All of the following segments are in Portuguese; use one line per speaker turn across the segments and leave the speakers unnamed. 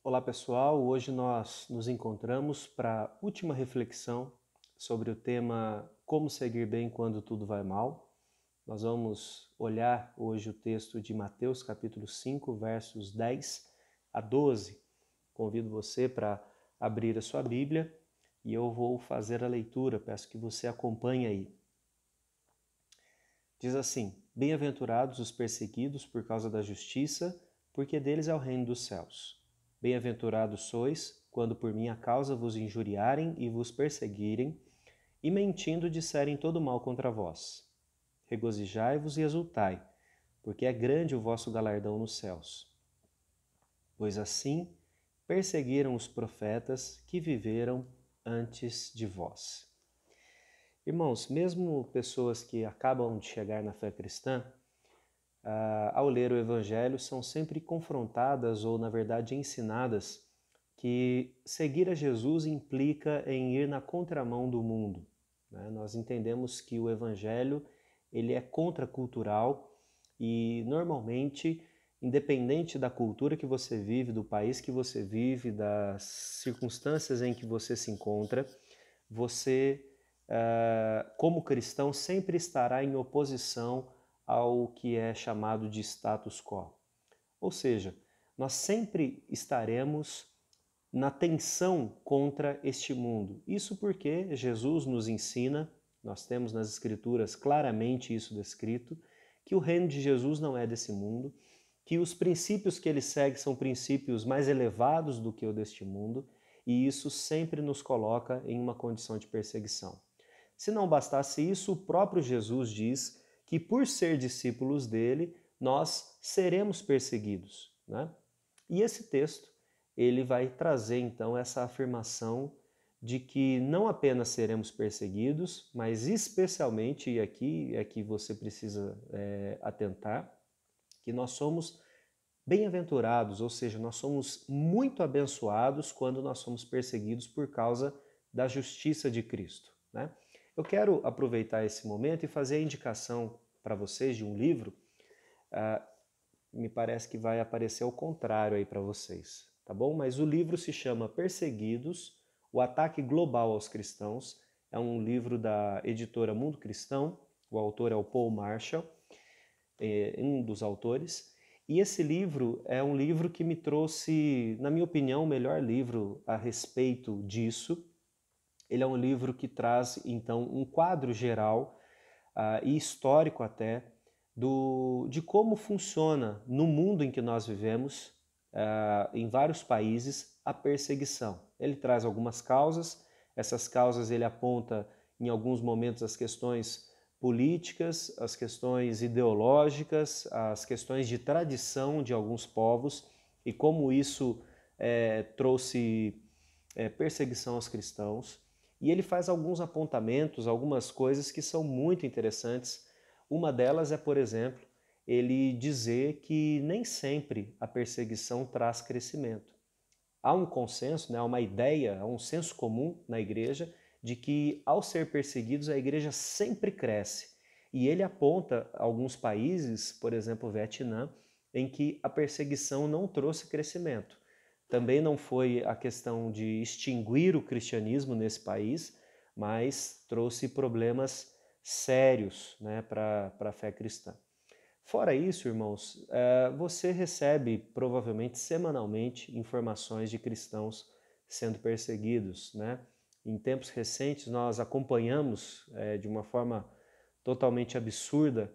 Olá pessoal, hoje nós nos encontramos para a última reflexão sobre o tema Como seguir bem quando tudo vai mal. Nós vamos olhar hoje o texto de Mateus capítulo 5, versos 10 a 12. Convido você para abrir a sua Bíblia e eu vou fazer a leitura, peço que você acompanhe aí. Diz assim: Bem-aventurados os perseguidos por causa da justiça, porque deles é o reino dos céus. Bem-aventurados sois, quando por minha causa vos injuriarem e vos perseguirem, e mentindo disserem todo mal contra vós. Regozijai-vos e exultai, porque é grande o vosso galardão nos céus. Pois assim perseguiram os profetas que viveram antes de vós. Irmãos, mesmo pessoas que acabam de chegar na fé cristã, ao ler o Evangelho, são sempre confrontadas ou, na verdade, ensinadas que seguir a Jesus implica em ir na contramão do mundo. Nós entendemos que o Evangelho ele é contracultural e, normalmente, independente da cultura que você vive, do país que você vive, das circunstâncias em que você se encontra, você, como cristão, sempre estará em oposição ao que é chamado de status quo. Ou seja, nós sempre estaremos na tensão contra este mundo. Isso porque Jesus nos ensina, nós temos nas Escrituras claramente isso descrito, que o reino de Jesus não é desse mundo, que os princípios que ele segue são princípios mais elevados do que o deste mundo, e isso sempre nos coloca em uma condição de perseguição. Se não bastasse isso, o próprio Jesus diz que por ser discípulos dele, nós seremos perseguidos, né? E esse texto, ele vai trazer então essa afirmação de que não apenas seremos perseguidos, mas especialmente, e aqui é que você precisa atentar, que nós somos bem-aventurados, ou seja, nós somos muito abençoados quando nós somos perseguidos por causa da justiça de Cristo, né? Eu quero aproveitar esse momento e fazer a indicação para vocês de um livro. Me parece que vai aparecer ao contrário aí para vocês, tá bom? Mas o livro se chama Perseguidos, o ataque global aos cristãos. É um livro da editora Mundo Cristão, o autor é o Paul Marshall, um dos autores. E esse livro é um livro que me trouxe, na minha opinião, o melhor livro a respeito disso. Ele é um livro que traz, então, um quadro geral e histórico até de como funciona no mundo em que nós vivemos, em vários países, a perseguição. Ele traz algumas causas, essas causas ele aponta em alguns momentos as questões políticas, as questões ideológicas, as questões de tradição de alguns povos e como isso trouxe perseguição aos cristãos. E ele faz alguns apontamentos, algumas coisas que são muito interessantes. Uma delas é, por exemplo, ele dizer que nem sempre a perseguição traz crescimento. Há um consenso, né, há uma ideia, há um senso comum na igreja de que ao ser perseguidos a igreja sempre cresce. E ele aponta alguns países, por exemplo, o Vietnã, em que a perseguição não trouxe crescimento. Também não foi a questão de extinguir o cristianismo nesse país, mas trouxe problemas sérios, né, para a fé cristã. Fora isso, irmãos, você recebe provavelmente semanalmente informações de cristãos sendo perseguidos, né? Em tempos recentes nós acompanhamos de uma forma totalmente absurda,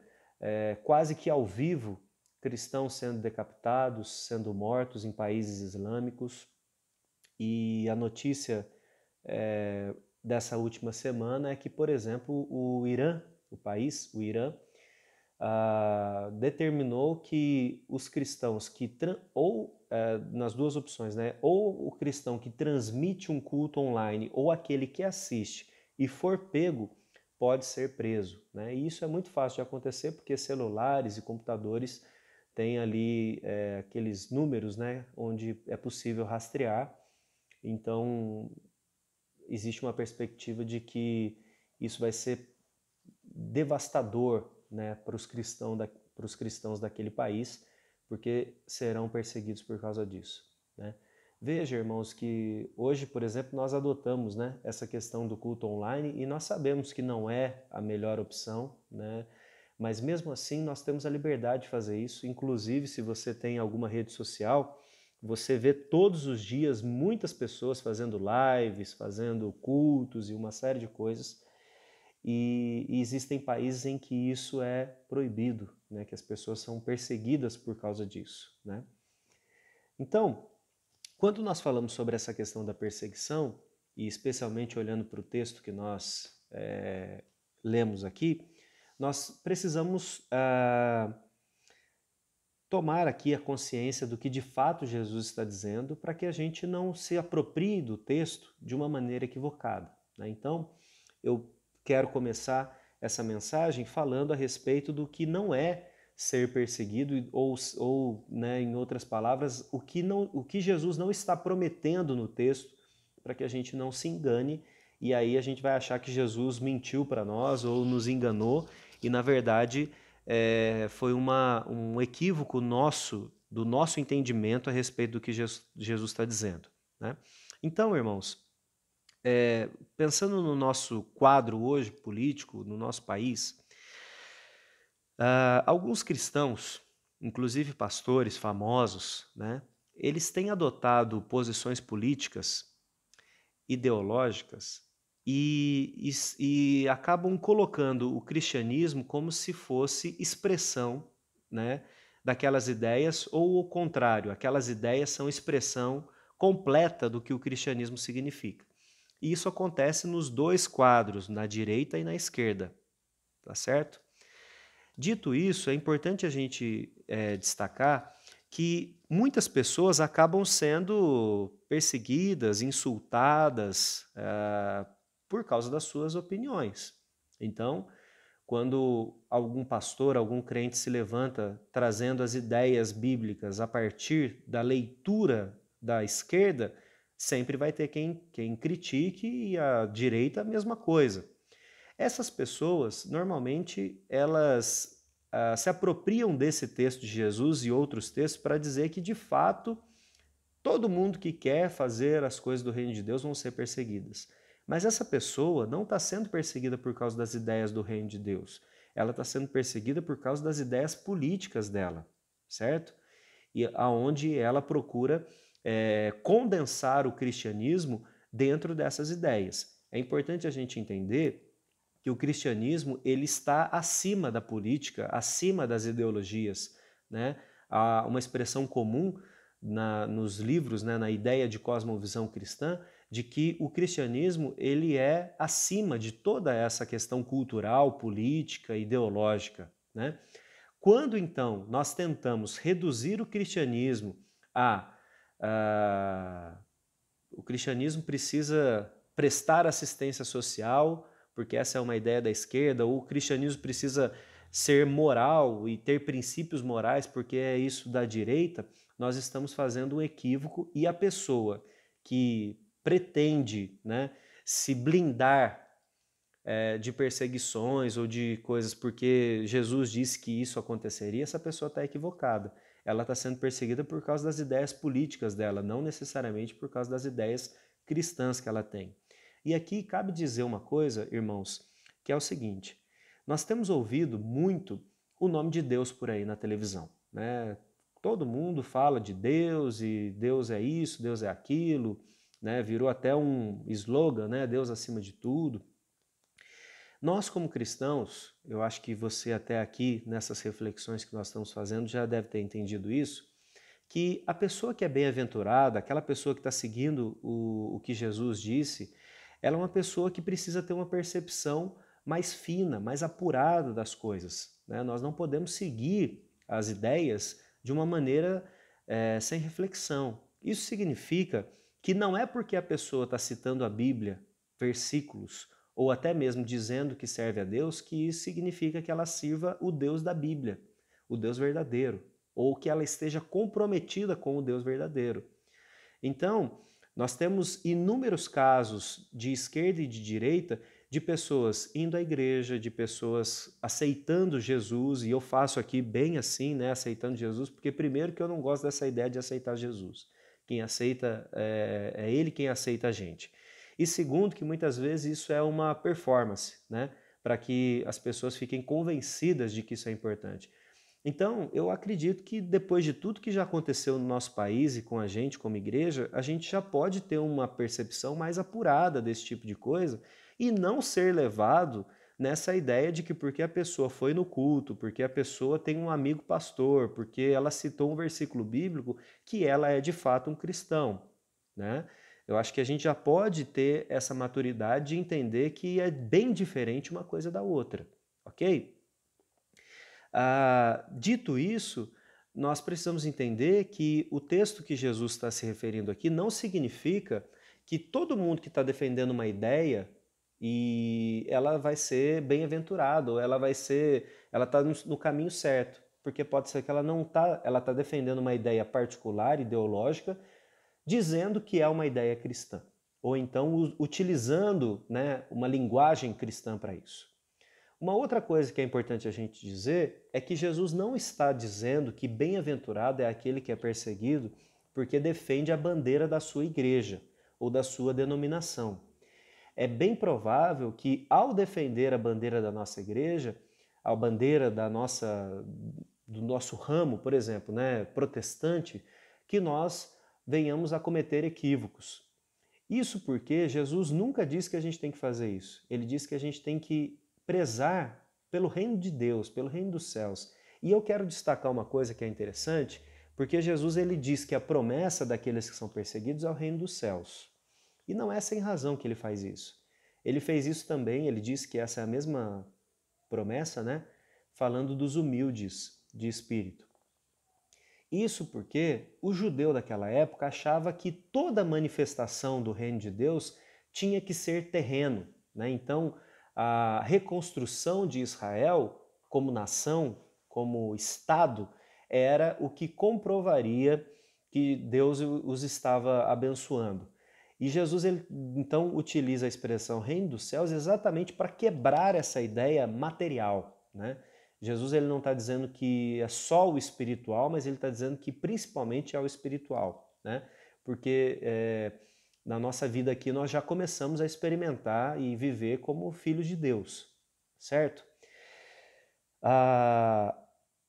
quase que ao vivo, cristãos sendo decapitados, sendo mortos em países islâmicos. E a notícia dessa última semana é que, por exemplo, o Irã, o Irã, determinou que os cristãos que, nas duas opções, né, ou o cristão que transmite um culto online ou aquele que assiste e for pego, pode ser preso, né? E isso é muito fácil de acontecer porque celulares e computadores têm ali aqueles números, né, onde é possível rastrear. Então, existe uma perspectiva de que isso vai ser devastador, né, para os cristãos daquele país, porque serão perseguidos por causa disso, né? Veja, irmãos, que hoje, por exemplo, nós adotamos, né, essa questão do culto online e nós sabemos que não é a melhor opção, né? Mas mesmo assim nós temos a liberdade de fazer isso. Inclusive, se você tem alguma rede social, você vê todos os dias muitas pessoas fazendo lives, fazendo cultos e uma série de coisas. E existem países em que isso é proibido, né? Que as pessoas são perseguidas por causa disso, né? Então, quando nós falamos sobre essa questão da perseguição, e especialmente olhando para o texto que nós lemos aqui, nós precisamos tomar aqui a consciência do que de fato Jesus está dizendo para que a gente não se aproprie do texto de uma maneira equivocada, né? Então, eu quero começar essa mensagem falando a respeito do que não é ser perseguido ou né, em outras palavras, o que Jesus não está prometendo no texto para que a gente não se engane e aí a gente vai achar que Jesus mentiu para nós ou nos enganou e na verdade foi um equívoco nosso, do nosso entendimento a respeito do que Jesus está dizendo, né? Então, irmãos, pensando no nosso quadro hoje político, no nosso país, alguns cristãos, inclusive pastores famosos, né, eles têm adotado posições políticas, ideológicas, e acabam colocando o cristianismo como se fosse expressão, né, daquelas ideias, ou o contrário, aquelas ideias são expressão completa do que o cristianismo significa. E isso acontece nos dois quadros, na direita e na esquerda, tá certo? Dito isso, é importante a gente destacar que muitas pessoas acabam sendo perseguidas, insultadas por causa das suas opiniões. Então, quando algum pastor, algum crente se levanta trazendo as ideias bíblicas a partir da leitura da esquerda, sempre vai ter quem critique e a direita a mesma coisa. Essas pessoas, normalmente, elas se apropriam desse texto de Jesus e outros textos para dizer que, de fato, todo mundo que quer fazer as coisas do reino de Deus vão ser perseguidas. Mas essa pessoa não está sendo perseguida por causa das ideias do reino de Deus. Ela está sendo perseguida por causa das ideias políticas dela, certo? E aonde ela procura condensar o cristianismo dentro dessas ideias. É importante a gente entender que o cristianismo ele está acima da política, acima das ideologias, né? Há uma expressão comum nos livros, né, na ideia de cosmovisão cristã, de que o cristianismo ele é acima de toda essa questão cultural, política, ideológica, né? Quando então nós tentamos reduzir o cristianismo o cristianismo precisa prestar assistência social, porque essa é uma ideia da esquerda, ou o cristianismo precisa ser moral e ter princípios morais, porque é isso da direita, nós estamos fazendo um equívoco e a pessoa que pretende, né, se blindar de perseguições ou de coisas porque Jesus disse que isso aconteceria, essa pessoa está equivocada. Ela está sendo perseguida por causa das ideias políticas dela, não necessariamente por causa das ideias cristãs que ela tem. E aqui cabe dizer uma coisa, irmãos, que é o seguinte: nós temos ouvido muito o nome de Deus por aí na televisão, né? Todo mundo fala de Deus e Deus é isso, Deus é aquilo, né? Virou até um slogan, né? Deus acima de tudo. Nós, como cristãos, eu acho que você até aqui, nessas reflexões que nós estamos fazendo, já deve ter entendido isso, que a pessoa que é bem-aventurada, aquela pessoa que está seguindo o que Jesus disse, ela é uma pessoa que precisa ter uma percepção mais fina, mais apurada das coisas, né? Nós não podemos seguir as ideias de uma maneira sem reflexão. Isso significa que não é porque a pessoa está citando a Bíblia, versículos, ou até mesmo dizendo que serve a Deus, que isso significa que ela sirva o Deus da Bíblia, o Deus verdadeiro, ou que ela esteja comprometida com o Deus verdadeiro. Então, nós temos inúmeros casos de esquerda e de direita de pessoas indo à igreja, de pessoas aceitando Jesus, e eu faço aqui bem assim, né, aceitando Jesus, porque primeiro que eu não gosto dessa ideia de aceitar Jesus, quem aceita é Ele quem aceita a gente. E segundo, que muitas vezes isso é uma performance, né? Para que as pessoas fiquem convencidas de que isso é importante. Então, eu acredito que depois de tudo que já aconteceu no nosso país e com a gente como igreja, a gente já pode ter uma percepção mais apurada desse tipo de coisa e não ser levado nessa ideia de que porque a pessoa foi no culto, porque a pessoa tem um amigo pastor, porque ela citou um versículo bíblico, que ela é de fato um cristão, né? Eu acho que a gente já pode ter essa maturidade de entender que é bem diferente uma coisa da outra, ok? Dito isso, nós precisamos entender que o texto que Jesus está se referindo aqui não significa que todo mundo que está defendendo uma ideia e ela vai ser bem-aventurada, ou ela está no caminho certo, porque pode ser que ela está defendendo uma ideia particular, ideológica, dizendo que é uma ideia cristã, ou então utilizando, né, uma linguagem cristã para isso. Uma outra coisa que é importante a gente dizer é que Jesus não está dizendo que bem-aventurado é aquele que é perseguido porque defende a bandeira da sua igreja ou da sua denominação. É bem provável que ao defender a bandeira da nossa igreja, a bandeira do nosso ramo, por exemplo, né, protestante, que nós venhamos a cometer equívocos. Isso porque Jesus nunca disse que a gente tem que fazer isso. Ele disse que a gente tem que prezar pelo reino de Deus, pelo reino dos céus. E eu quero destacar uma coisa que é interessante, porque Jesus ele diz que a promessa daqueles que são perseguidos é o reino dos céus. E não é sem razão que ele faz isso. Ele fez isso também, ele disse que essa é a mesma promessa, né? Falando dos humildes de espírito. Isso porque o judeu daquela época achava que toda manifestação do reino de Deus tinha que ser terreno, né? Então, a reconstrução de Israel como nação, como Estado, era o que comprovaria que Deus os estava abençoando. E Jesus, ele, então, utiliza a expressão reino dos céus exatamente para quebrar essa ideia material, né? Jesus ele não está dizendo que é só o espiritual, mas ele está dizendo que principalmente é o espiritual, né? Porque na nossa vida aqui nós já começamos a experimentar e viver como filhos de Deus, certo?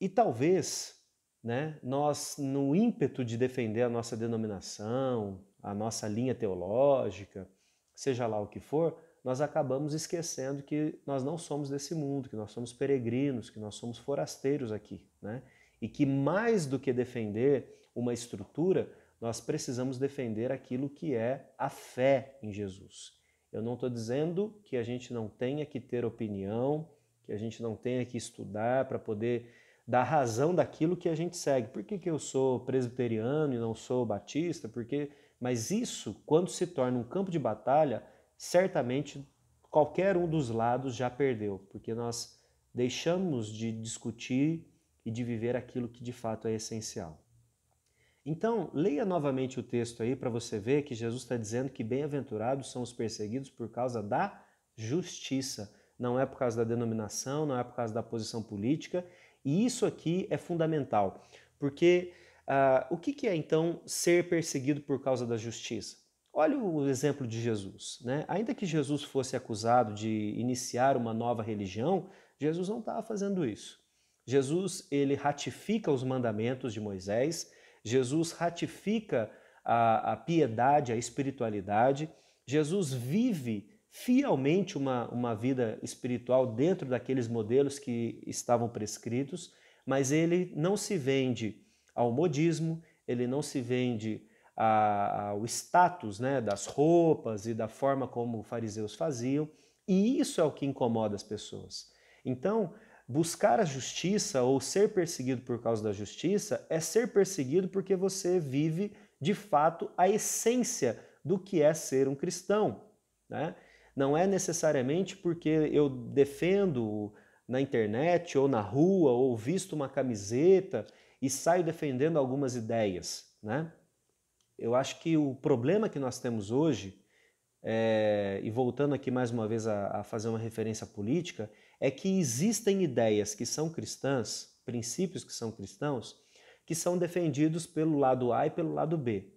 E talvez, né, nós, no ímpeto de defender a nossa denominação, a nossa linha teológica, seja lá o que for, nós acabamos esquecendo que nós não somos desse mundo, que nós somos peregrinos, que nós somos forasteiros aqui, né? E que mais do que defender uma estrutura, nós precisamos defender aquilo que é a fé em Jesus. Eu não estou dizendo que a gente não tenha que ter opinião, que a gente não tenha que estudar para poder dar razão daquilo que a gente segue. Por que eu sou presbiteriano e não sou batista? Mas isso, quando se torna um campo de batalha, certamente qualquer um dos lados já perdeu, porque nós deixamos de discutir e de viver aquilo que de fato é essencial. Então, leia novamente o texto aí para você ver que Jesus está dizendo que bem-aventurados são os perseguidos por causa da justiça. Não é por causa da denominação, não é por causa da posição política. E isso aqui é fundamental, porque o que é então ser perseguido por causa da justiça? Olha o exemplo de Jesus, né? Ainda que Jesus fosse acusado de iniciar uma nova religião, Jesus não estava fazendo isso. Jesus, ele ratifica os mandamentos de Moisés, Jesus ratifica a piedade, a espiritualidade, Jesus vive fielmente uma vida espiritual dentro daqueles modelos que estavam prescritos, mas ele não se vende ao modismo, ele não se vende ao status, né, das roupas e da forma como os fariseus faziam, e isso é o que incomoda as pessoas. Então, buscar a justiça ou ser perseguido por causa da justiça é ser perseguido porque você vive, de fato, a essência do que é ser um cristão, né? Não é necessariamente porque eu defendo na internet ou na rua ou visto uma camiseta e saio defendendo algumas ideias, né? Eu acho que o problema que nós temos hoje, e voltando aqui mais uma vez a fazer uma referência política, é que existem ideias que são cristãs, princípios que são cristãos, que são defendidos pelo lado A e pelo lado B.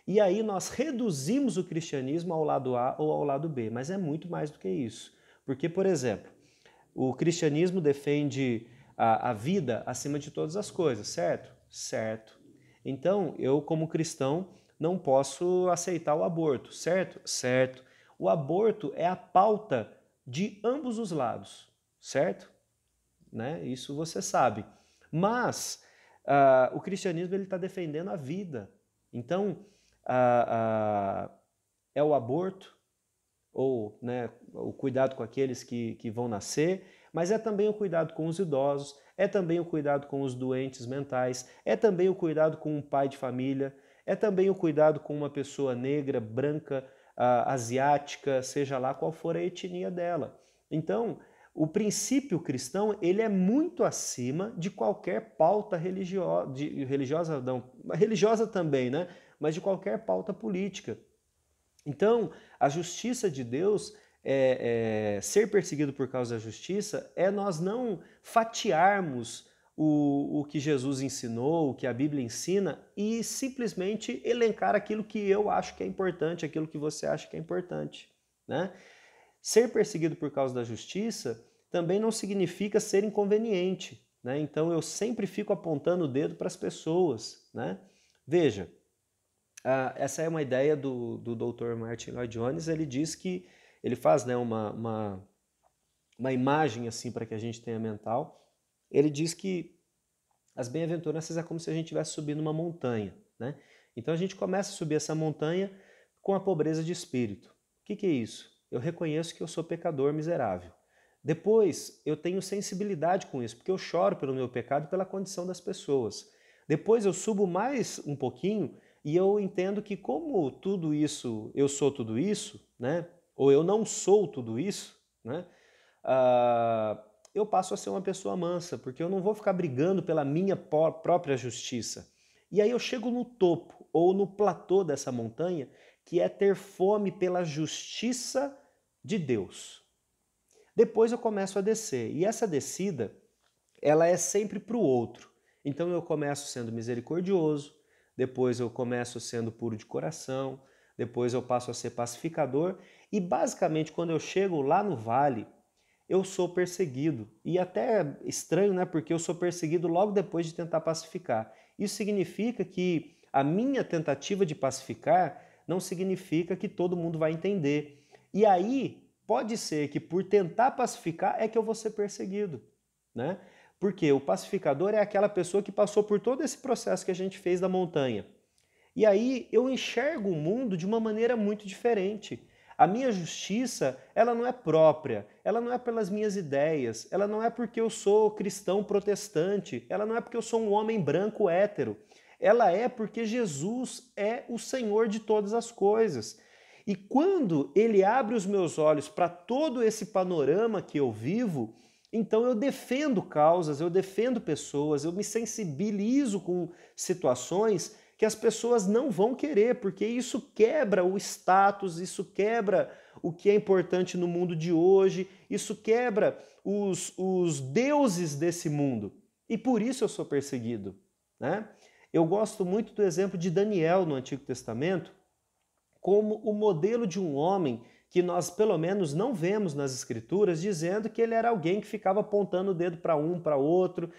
E aí nós reduzimos o cristianismo ao lado A ou ao lado B, mas é muito mais do que isso. Porque, por exemplo, o cristianismo defende a vida acima de todas as coisas, certo? Certo. Então, eu como cristão não posso aceitar o aborto, certo? Certo. O aborto é a pauta de ambos os lados, certo? Né? Isso você sabe. Mas o cristianismo está defendendo a vida. Então, é o aborto, ou né, o cuidado com aqueles que vão nascer, mas é também o cuidado com os idosos, é também o cuidado com os doentes mentais, é também o cuidado com um pai de família, é também o cuidado com uma pessoa negra, branca, asiática, seja lá qual for a etnia dela. Então, o princípio cristão ele é muito acima de qualquer pauta religiosa, não, religiosa também, né? Mas de qualquer pauta política. Então, a justiça de Deus, ser perseguido por causa da justiça, é nós não fatiarmos o que Jesus ensinou, o que a Bíblia ensina, e simplesmente elencar aquilo que eu acho que é importante, aquilo que você acha que é importante, né? Ser perseguido por causa da justiça também não significa ser inconveniente, né? Então eu sempre fico apontando o dedo para as pessoas, né? Veja, essa é uma ideia do Dr. Martin Lloyd Jones. Ele diz que ele faz, né, uma imagem assim para que a gente tenha mental. Ele diz que as bem-aventuranças é como se a gente estivesse subindo uma montanha, né? Então a gente começa a subir essa montanha com a pobreza de espírito. O que é isso? Eu reconheço que eu sou pecador miserável. Depois eu tenho sensibilidade com isso, porque eu choro pelo meu pecado e pela condição das pessoas. Depois eu subo mais um pouquinho e eu entendo que como tudo isso, eu sou tudo isso, né? Ou eu não sou tudo isso, né? Eu passo a ser uma pessoa mansa, porque eu não vou ficar brigando pela minha própria justiça. E aí eu chego no topo, ou no platô dessa montanha, que é ter fome pela justiça de Deus. Depois eu começo a descer, e essa descida, ela é sempre para o outro. Então eu começo sendo misericordioso, depois eu começo sendo puro de coração, depois eu passo a ser pacificador, e basicamente quando eu chego lá no vale, eu sou perseguido. E até estranho, né? Porque eu sou perseguido logo depois de tentar pacificar. Isso significa que a minha tentativa de pacificar não significa que todo mundo vai entender. E aí, pode ser que por tentar pacificar é que eu vou ser perseguido, né? Porque o pacificador é aquela pessoa que passou por todo esse processo que a gente fez da montanha. E aí eu enxergo o mundo de uma maneira muito diferente. A minha justiça, ela não é própria, ela não é pelas minhas ideias, ela não é porque eu sou cristão protestante, ela não é porque eu sou um homem branco hétero. Ela é porque Jesus é o Senhor de todas as coisas. E quando ele abre os meus olhos para todo esse panorama que eu vivo, então eu defendo causas, eu defendo pessoas, eu me sensibilizo com situações que as pessoas não vão querer, porque isso quebra o status, isso quebra o que é importante no mundo de hoje, isso quebra os deuses desse mundo. E por isso eu sou perseguido, né? Eu gosto muito do exemplo de Daniel no Antigo Testamento como o modelo de um homem que nós pelo menos não vemos nas escrituras dizendo que ele era alguém que ficava apontando o dedo para um, para outro,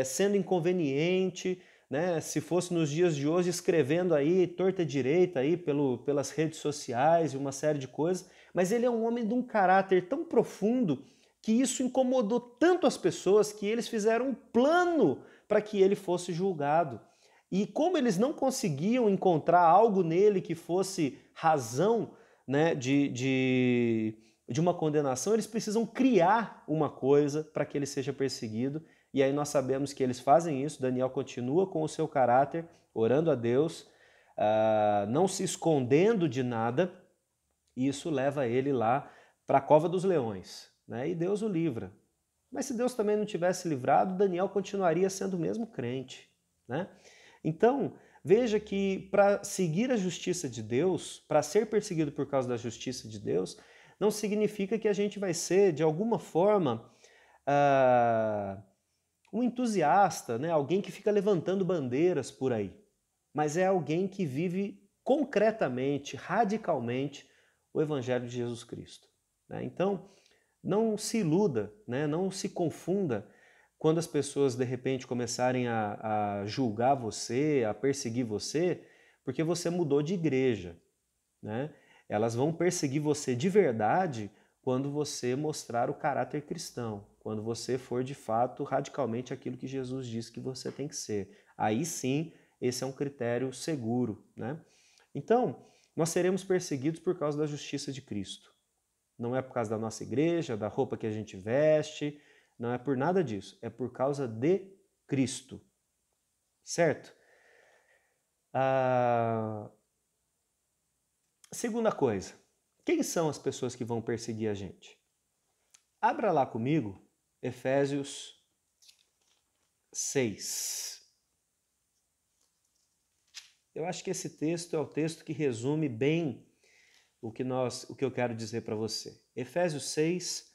sendo inconveniente, né? Se fosse nos dias de hoje escrevendo aí torta direita aí pelas redes sociais e uma série de coisas, mas ele é um homem de um caráter tão profundo que isso incomodou tanto as pessoas que eles fizeram um plano para que ele fosse julgado. E como eles não conseguiam encontrar algo nele que fosse razão, né, de uma condenação, eles precisam criar uma coisa para que ele seja perseguido. E aí nós sabemos que eles fazem isso. Daniel continua com o seu caráter, orando a Deus, não se escondendo de nada, e isso leva ele lá para a cova dos leões, né? E Deus o livra. Mas se Deus também não tivesse livrado, Daniel continuaria sendo o mesmo crente, né? Então, veja que para seguir a justiça de Deus, para ser perseguido por causa da justiça de Deus, não significa que a gente vai ser, de alguma forma, um entusiasta, né? Alguém que fica levantando bandeiras por aí. Mas é alguém que vive concretamente, radicalmente, o Evangelho de Jesus Cristo. Né? Então, não se iluda, né? Não se confunda quando as pessoas de repente começarem a julgar você, a perseguir você, porque você mudou de igreja. Né? Elas vão perseguir você de verdade quando você mostrar o caráter cristão, quando você for de fato radicalmente aquilo que Jesus disse que você tem que ser. Aí sim, esse é um critério seguro. Né? Então, nós seremos perseguidos por causa da justiça de Cristo. Não é por causa da nossa igreja, da roupa que a gente veste, não é por nada disso, é por causa de Cristo. Certo? Segunda coisa, quem são as pessoas que vão perseguir a gente? Abra lá comigo Efésios 6. Eu acho que esse texto é o texto que resume bem o que eu quero dizer para você. Efésios 6,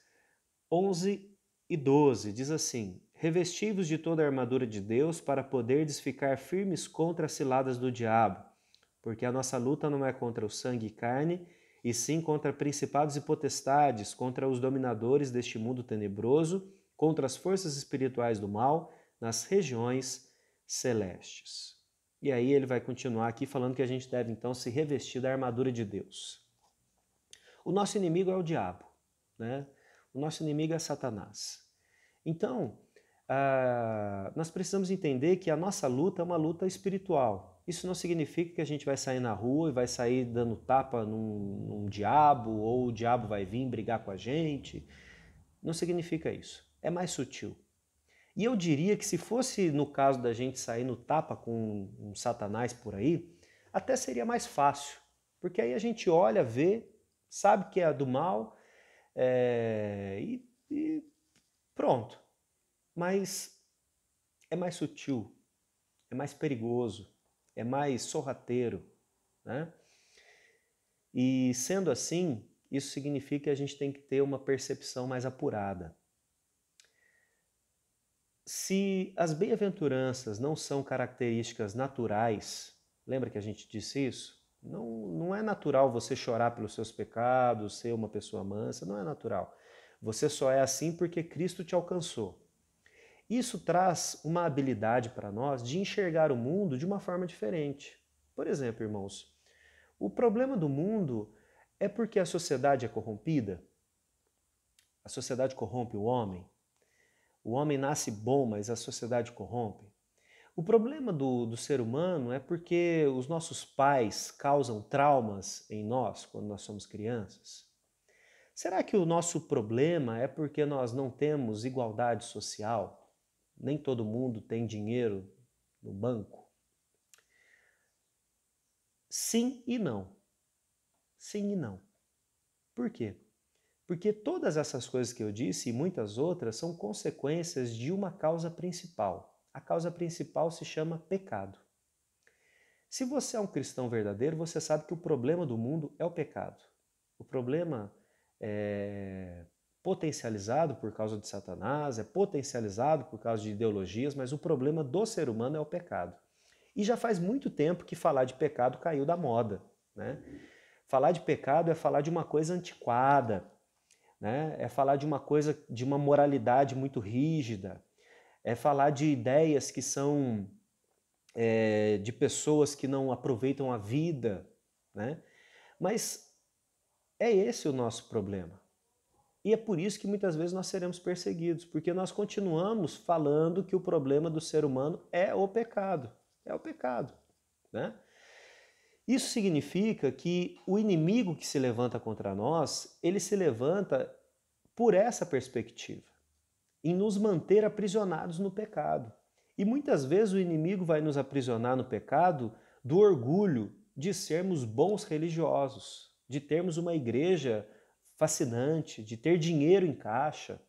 11 e 12 diz assim: revesti-vos de toda a armadura de Deus para poderdes ficar firmes contra as ciladas do diabo, porque a nossa luta não é contra o sangue e carne, e sim contra principados e potestades, contra os dominadores deste mundo tenebroso, contra as forças espirituais do mal nas regiões celestes. E aí ele vai continuar aqui falando que a gente deve então se revestir da armadura de Deus. O nosso inimigo é o diabo, né? O nosso inimigo é Satanás. Então, nós precisamos entender que a nossa luta é uma luta espiritual. Isso não significa que a gente vai sair na rua e vai sair dando tapa num diabo, ou o diabo vai vir brigar com a gente. Não significa isso. É mais sutil. E eu diria que se fosse no caso da gente sair no tapa com um Satanás por aí, até seria mais fácil. Porque aí a gente olha, vê, sabe que é do mal e pronto. Mas é mais sutil, é mais perigoso, é mais sorrateiro, né? E sendo assim, isso significa que a gente tem que ter uma percepção mais apurada. Se as bem-aventuranças não são características naturais, lembra que a gente disse isso? Não é natural você chorar pelos seus pecados, ser uma pessoa mansa, não é natural. Você só é assim porque Cristo te alcançou. Isso traz uma habilidade para nós de enxergar o mundo de uma forma diferente. Por exemplo, irmãos, o problema do mundo é porque a sociedade é corrompida? A sociedade corrompe o homem? O homem nasce bom, mas a sociedade corrompe? O problema do ser humano é porque os nossos pais causam traumas em nós quando nós somos crianças? Será que o nosso problema é porque nós não temos igualdade social? Nem todo mundo tem dinheiro no banco? Sim e não. Sim e não. Por quê? Porque todas essas coisas que eu disse e muitas outras são consequências de uma causa principal. A causa principal se chama pecado. Se você é um cristão verdadeiro, você sabe que o problema do mundo é o pecado. O problema é potencializado por causa de Satanás, é potencializado por causa de ideologias, mas o problema do ser humano é o pecado. E já faz muito tempo que falar de pecado caiu da moda, né? Falar de pecado é falar de uma coisa antiquada, né? É falar de uma coisa, de uma moralidade muito rígida, é falar de ideias que são de pessoas que não aproveitam a vida, né? Mas é esse o nosso problema. E é por isso que muitas vezes nós seremos perseguidos, porque nós continuamos falando que o problema do ser humano é o pecado. É o pecado, né? Isso significa que o inimigo que se levanta contra nós, ele se levanta por essa perspectiva, em nos manter aprisionados no pecado. E muitas vezes o inimigo vai nos aprisionar no pecado do orgulho de sermos bons religiosos, de termos uma igreja fascinante, de ter dinheiro em caixa,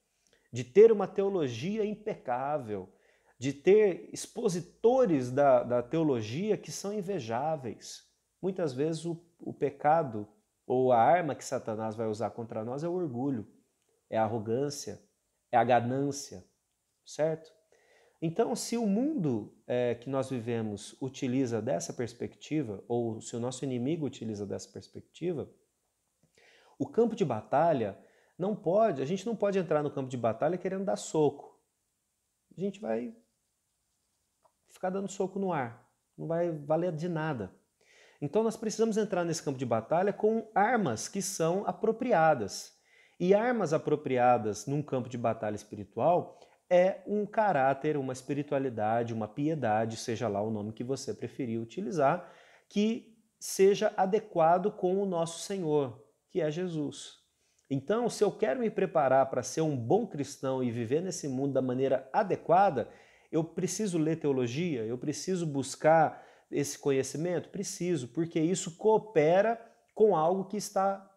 de ter uma teologia impecável, de ter expositores da teologia que são invejáveis. Muitas vezes o pecado ou a arma que Satanás vai usar contra nós é o orgulho, é a arrogância, é a ganância, certo? Então, se o mundo que nós vivemos utiliza dessa perspectiva, ou se o nosso inimigo utiliza dessa perspectiva, o campo de batalha a gente não pode entrar no campo de batalha querendo dar soco. A gente vai ficar dando soco no ar, não vai valer de nada. Então nós precisamos entrar nesse campo de batalha com armas que são apropriadas. E armas apropriadas num campo de batalha espiritual é um caráter, uma espiritualidade, uma piedade, seja lá o nome que você preferir utilizar, que seja adequado com o nosso Senhor, que é Jesus. Então, se eu quero me preparar para ser um bom cristão e viver nesse mundo da maneira adequada, eu preciso ler teologia, eu preciso buscar esse conhecimento? Preciso, porque isso coopera com algo que está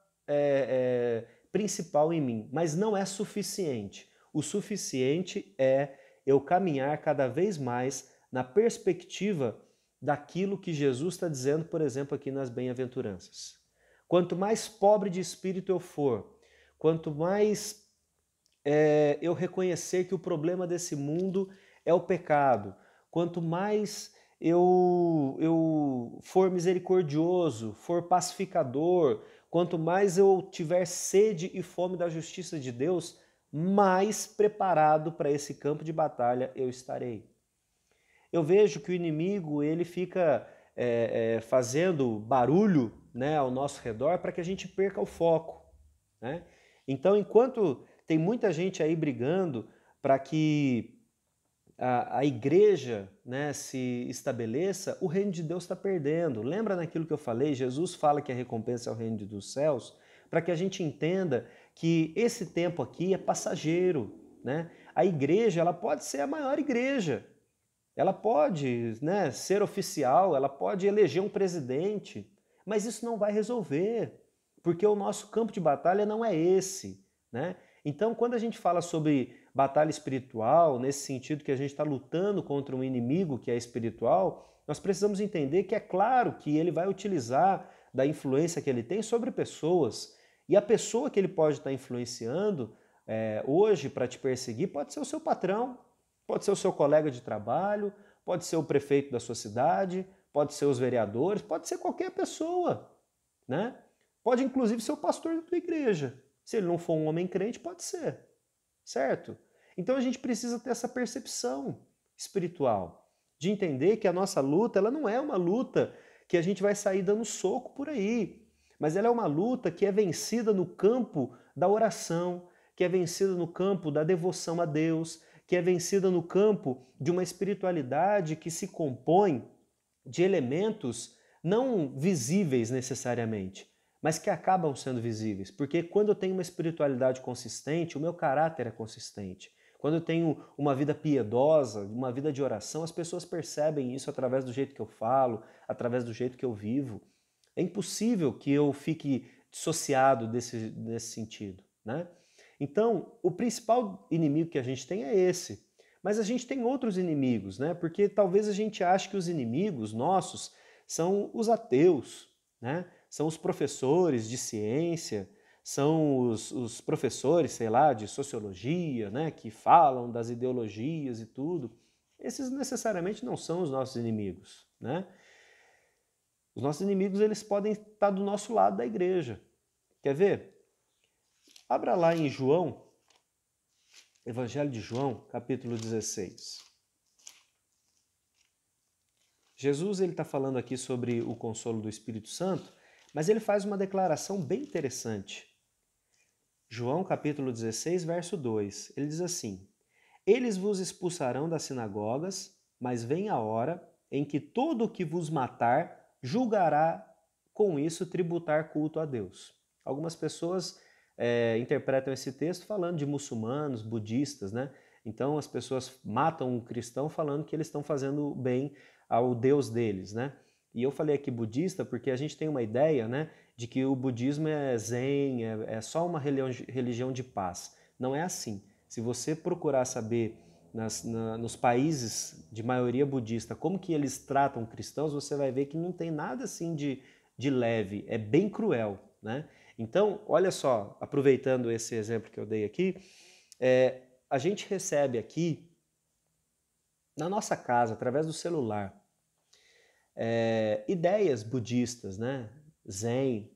principal em mim, mas não é suficiente. O suficiente é eu caminhar cada vez mais na perspectiva daquilo que Jesus está dizendo, por exemplo, aqui nas bem-aventuranças. Quanto mais pobre de espírito eu for, quanto mais eu reconhecer que o problema desse mundo é o pecado, quanto mais eu for misericordioso, for pacificador, quanto mais eu tiver sede e fome da justiça de Deus, mais preparado para esse campo de batalha eu estarei. Eu vejo que o inimigo ele fica fazendo barulho, né, ao nosso redor para que a gente perca o foco, né? Então, enquanto tem muita gente aí brigando para que a igreja, né, se estabeleça, o reino de Deus está perdendo. Lembra naquilo que eu falei? Jesus fala que a recompensa é o reino dos céus, para que a gente entenda que esse tempo aqui é passageiro, né? A igreja ela pode ser a maior igreja, ela pode, né, ser oficial, ela pode eleger um presidente, mas isso não vai resolver, porque o nosso campo de batalha não é esse, né? Então, quando a gente fala sobre batalha espiritual, nesse sentido que a gente está lutando contra um inimigo que é espiritual, nós precisamos entender que é claro que ele vai utilizar da influência que ele tem sobre pessoas. E a pessoa que ele pode estar influenciando hoje para te perseguir pode ser o seu patrão, pode ser o seu colega de trabalho, pode ser o prefeito da sua cidade, pode ser os vereadores, pode ser qualquer pessoa, né? Pode inclusive ser o pastor da tua igreja. Se ele não for um homem crente, pode ser, certo? Então a gente precisa ter essa percepção espiritual, de entender que a nossa luta ela não é uma luta que a gente vai sair dando soco por aí, mas ela é uma luta que é vencida no campo da oração, que é vencida no campo da devoção a Deus, que é vencida no campo de uma espiritualidade que se compõe de elementos não visíveis necessariamente, mas que acabam sendo visíveis, porque quando eu tenho uma espiritualidade consistente, o meu caráter é consistente. Quando eu tenho uma vida piedosa, uma vida de oração, as pessoas percebem isso através do jeito que eu falo, através do jeito que eu vivo. É impossível que eu fique dissociado nesse sentido, né? Então, o principal inimigo que a gente tem é esse. Mas a gente tem outros inimigos, né? Porque talvez a gente ache que os inimigos nossos são os ateus, né? São os professores de ciência, são os professores, sei lá, de sociologia, né, que falam das ideologias e tudo. Esses necessariamente não são os nossos inimigos, né? Os nossos inimigos eles podem estar do nosso lado da igreja. Quer ver? Abra lá em João, Evangelho de João, capítulo 16. Jesus ele está falando aqui sobre o consolo do Espírito Santo, mas ele faz uma declaração bem interessante. João capítulo 16, verso 2, ele diz assim: Eles vos expulsarão das sinagogas, mas vem a hora em que todo o que vos matar julgará com isso tributar culto a Deus. Algumas pessoas interpretam esse texto falando de muçulmanos, budistas, né? Então as pessoas matam um cristão falando que eles estão fazendo bem ao Deus deles, né? E eu falei aqui budista porque a gente tem uma ideia, né, de que o budismo é zen, é só uma religião de paz. Não é assim. Se você procurar saber nos países de maioria budista como que eles tratam cristãos, você vai ver que não tem nada assim de leve, é bem cruel, né? Então, olha só, aproveitando esse exemplo que eu dei aqui, a gente recebe aqui na nossa casa, através do celular, ideias budistas, né? Zen,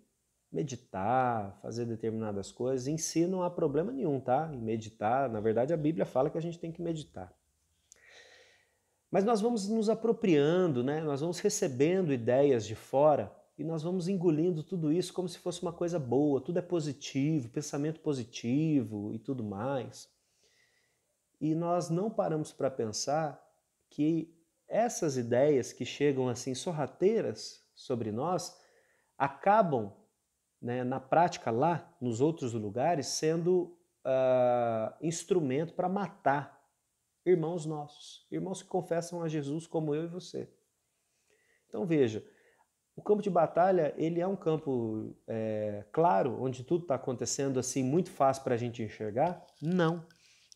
meditar, fazer determinadas coisas, em si não há problema nenhum, tá? Em meditar, na verdade a Bíblia fala que a gente tem que meditar. Mas nós vamos nos apropriando, né? Nós vamos recebendo ideias de fora e nós vamos engolindo tudo isso como se fosse uma coisa boa, tudo é positivo, pensamento positivo e tudo mais. E nós não paramos para pensar que essas ideias que chegam assim sorrateiras sobre nós acabam, né, na prática lá, nos outros lugares, sendo instrumento para matar irmãos nossos, irmãos que confessam a Jesus como eu e você. Então veja, o campo de batalha ele é um campo claro, onde tudo está acontecendo assim muito fácil para a gente enxergar? Não.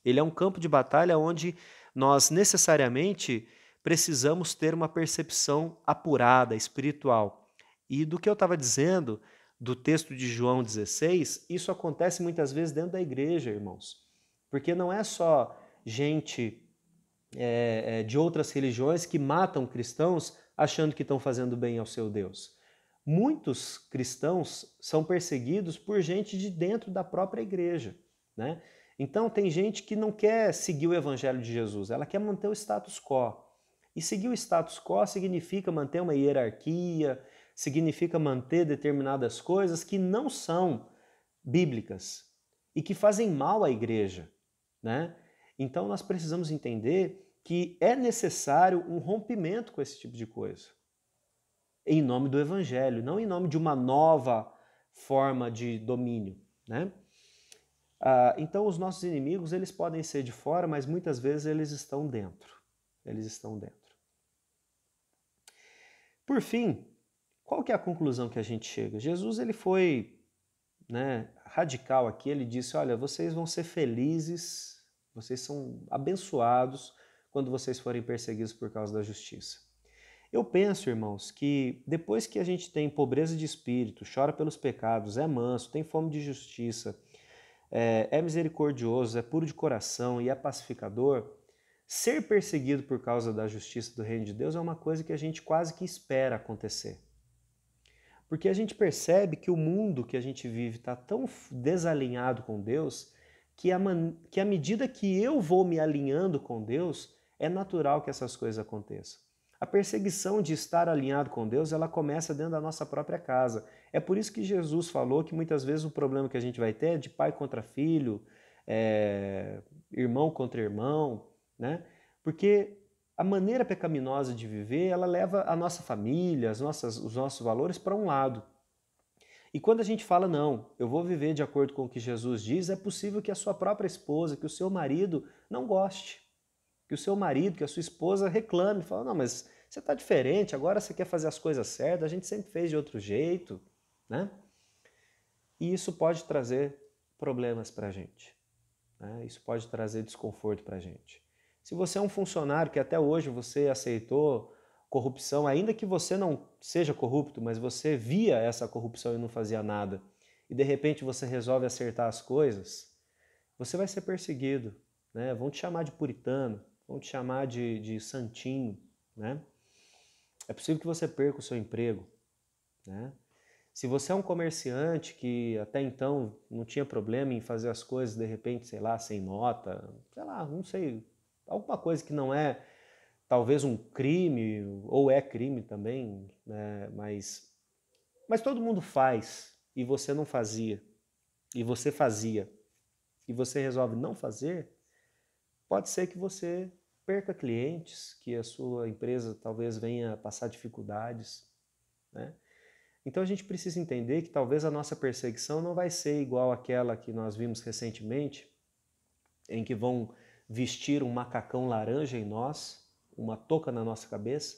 Ele é um campo de batalha onde nós necessariamente precisamos ter uma percepção apurada, espiritual. E do que eu estava dizendo, do texto de João 16, isso acontece muitas vezes dentro da igreja, irmãos. Porque não é só gente de outras religiões que matam cristãos achando que estão fazendo bem ao seu Deus. Muitos cristãos são perseguidos por gente de dentro da própria igreja, né? Então tem gente que não quer seguir o evangelho de Jesus, ela quer manter o status quo. E seguir o status quo significa manter uma hierarquia, significa manter determinadas coisas que não são bíblicas e que fazem mal à igreja, né? Então nós precisamos entender que é necessário um rompimento com esse tipo de coisa. Em nome do evangelho, não em nome de uma nova forma de domínio, né? Então os nossos inimigos, eles podem ser de fora, mas muitas vezes eles estão dentro. Eles estão dentro. Por fim, qual que é a conclusão que a gente chega? Jesus ele foi, né, radical aqui, ele disse, olha, vocês vão ser felizes, vocês são abençoados quando vocês forem perseguidos por causa da justiça. Eu penso, irmãos, que depois que a gente tem pobreza de espírito, chora pelos pecados, é manso, tem fome de justiça, é misericordioso, é puro de coração e é pacificador, ser perseguido por causa da justiça do reino de Deus é uma coisa que a gente quase que espera acontecer. Porque a gente percebe que o mundo que a gente vive está tão desalinhado com Deus que à medida que eu vou me alinhando com Deus, é natural que essas coisas aconteçam. A perseguição de estar alinhado com Deus, ela começa dentro da nossa própria casa. É por isso que Jesus falou que muitas vezes o problema que a gente vai ter é de pai contra filho, irmão contra irmão, né? Porque a maneira pecaminosa de viver, ela leva a nossa família, os nossos valores para um lado. E quando a gente fala, não, eu vou viver de acordo com o que Jesus diz, é possível que a sua própria esposa, que o seu marido não goste. Que o seu marido, que a sua esposa reclame, fala, não, mas você está diferente, agora você quer fazer as coisas certas, a gente sempre fez de outro jeito, né? E isso pode trazer problemas para a gente, né? Isso pode trazer desconforto para a gente. Se você é um funcionário que até hoje você aceitou corrupção, ainda que você não seja corrupto, mas você via essa corrupção e não fazia nada, e de repente você resolve acertar as coisas, você vai ser perseguido, né? Vão te chamar de puritano, vão te chamar de santinho, né? É possível que você perca o seu emprego, né? Se você é um comerciante que até então não tinha problema em fazer as coisas, de repente, sei lá, sem nota, sei lá, não sei, alguma coisa que não é talvez um crime, ou é crime também, né? Mas todo mundo faz e você não fazia, e você fazia, e você resolve não fazer, pode ser que você perca clientes, que a sua empresa talvez venha passar dificuldades, né? Então a gente precisa entender que talvez a nossa perseguição não vai ser igual àquela que nós vimos recentemente, em que vão vestir um macacão laranja em nós, uma touca na nossa cabeça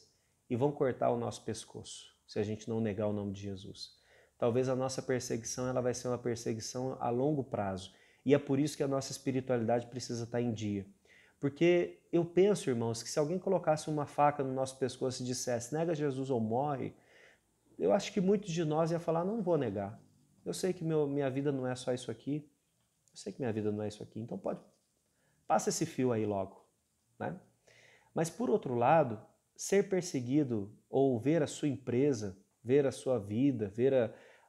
e vão cortar o nosso pescoço, se a gente não negar o nome de Jesus. Talvez a nossa perseguição ela vai ser uma perseguição a longo prazo. E é por isso que a nossa espiritualidade precisa estar em dia. Porque eu penso, irmãos, que se alguém colocasse uma faca no nosso pescoço e dissesse, nega Jesus ou morre, eu acho que muitos de nós ia falar, não vou negar. Eu sei que minha vida não é só isso aqui. Eu sei que minha vida não é isso aqui. Então passa esse fio aí logo, né? Mas, por outro lado, ser perseguido ou ver a sua empresa, ver a sua vida,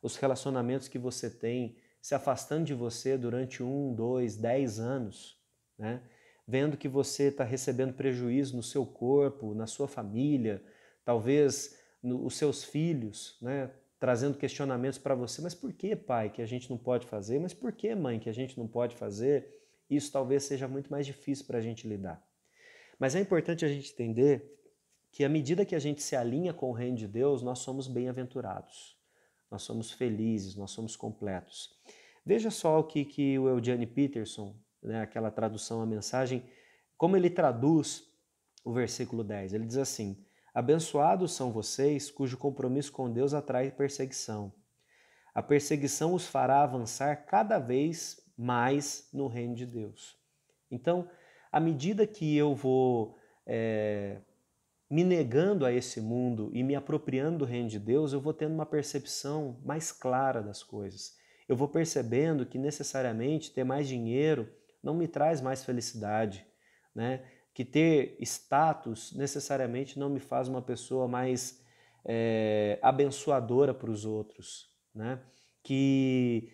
os relacionamentos que você tem se afastando de você durante 1, 2, 10 anos, né? Vendo que você está recebendo prejuízo no seu corpo, na sua família, talvez os seus filhos, né? Trazendo questionamentos para você, mas por que, pai, que a gente não pode fazer? Mas por que, mãe, que a gente não pode fazer? Isso talvez seja muito mais difícil para a gente lidar. Mas é importante a gente entender que à medida que a gente se alinha com o reino de Deus, nós somos bem-aventurados, nós somos felizes, nós somos completos. Veja só o que o Eugene Peterson, né, aquela tradução, a mensagem, como ele traduz o versículo 10. Ele diz assim: abençoados são vocês cujo compromisso com Deus atrai perseguição. A perseguição os fará avançar cada vez mais no reino de Deus. Então, à medida que eu vou me negando a esse mundo e me apropriando do reino de Deus, eu vou tendo uma percepção mais clara das coisas. Eu vou percebendo que necessariamente ter mais dinheiro não me traz mais felicidade, né? Que ter status necessariamente não me faz uma pessoa mais abençoadora para os outros, né? Que,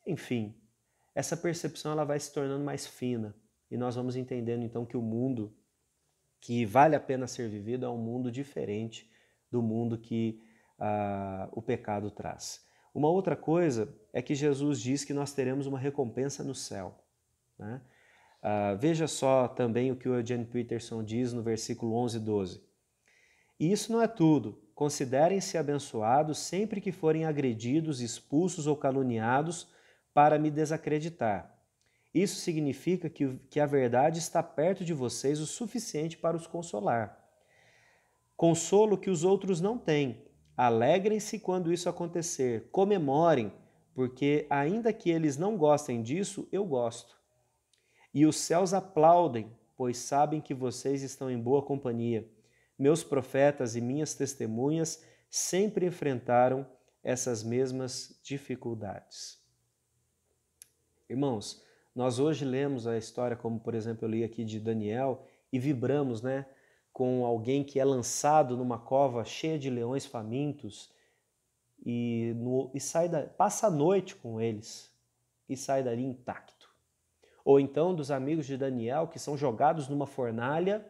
enfim, essa percepção ela vai se tornando mais fina e nós vamos entendendo então que o mundo que vale a pena ser vivido é um mundo diferente do mundo que o pecado traz. Uma outra coisa é que Jesus diz que nós teremos uma recompensa no céu, né? Veja só também o que o Eugene Peterson diz no versículo 11 e 12. E isso não é tudo. Considerem-se abençoados sempre que forem agredidos, expulsos ou caluniados para me desacreditar. Isso significa que a verdade está perto de vocês o suficiente para os consolar. Consolo que os outros não têm. Alegrem-se quando isso acontecer. Comemorem, porque ainda que eles não gostem disso, eu gosto. E os céus aplaudem, pois sabem que vocês estão em boa companhia. Meus profetas e minhas testemunhas sempre enfrentaram essas mesmas dificuldades. Irmãos, nós hoje lemos a história, como por exemplo eu li aqui de Daniel, e vibramos, né, com alguém que é lançado numa cova cheia de leões famintos e passa a noite com eles e sai dali intacto. Ou então dos amigos de Daniel que são jogados numa fornalha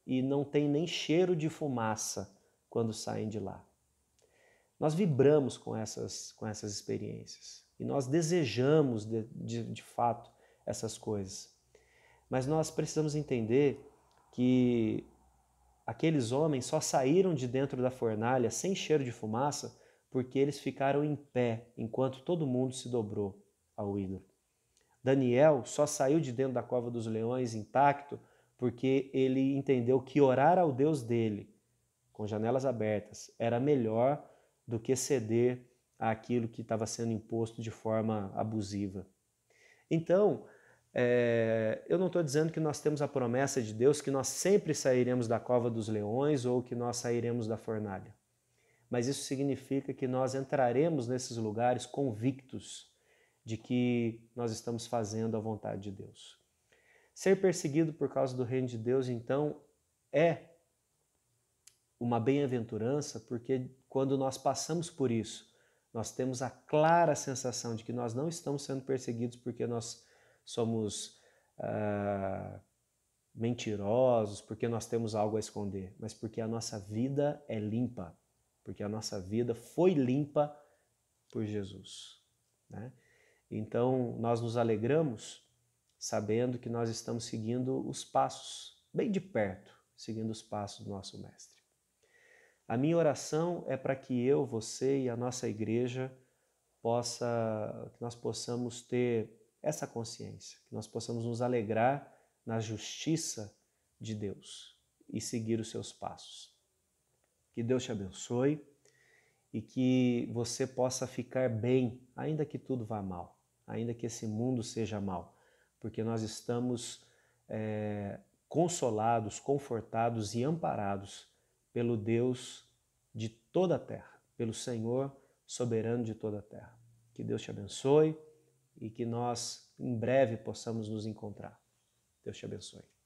e não tem nem cheiro de fumaça quando saem de lá. Nós vibramos com essas experiências e nós desejamos de fato essas coisas. Mas nós precisamos entender que aqueles homens só saíram de dentro da fornalha sem cheiro de fumaça porque eles ficaram em pé enquanto todo mundo se dobrou ao ídolo. Daniel só saiu de dentro da cova dos leões intacto porque ele entendeu que orar ao Deus dele, com janelas abertas, era melhor do que ceder àquilo que estava sendo imposto de forma abusiva. Então, eu não estou dizendo que nós temos a promessa de Deus que nós sempre sairemos da cova dos leões ou que nós sairemos da fornalha. Mas isso significa que nós entraremos nesses lugares convictos de que nós estamos fazendo a vontade de Deus. Ser perseguido por causa do reino de Deus, então, é uma bem-aventurança, porque quando nós passamos por isso, nós temos a clara sensação de que nós não estamos sendo perseguidos porque nós somos mentirosos, porque nós temos algo a esconder, mas porque a nossa vida é limpa, porque a nossa vida foi limpa por Jesus, né? Então, nós nos alegramos sabendo que nós estamos seguindo os passos, bem de perto, seguindo os passos do nosso Mestre. A minha oração é para que eu, você e a nossa igreja que nós possamos ter essa consciência, que nós possamos nos alegrar na justiça de Deus e seguir os seus passos. Que Deus te abençoe e que você possa ficar bem, ainda que tudo vá mal, ainda que esse mundo seja mal, porque nós estamos consolados, confortados e amparados pelo Deus de toda a terra, pelo Senhor soberano de toda a terra. Que Deus te abençoe e que nós em breve possamos nos encontrar. Deus te abençoe.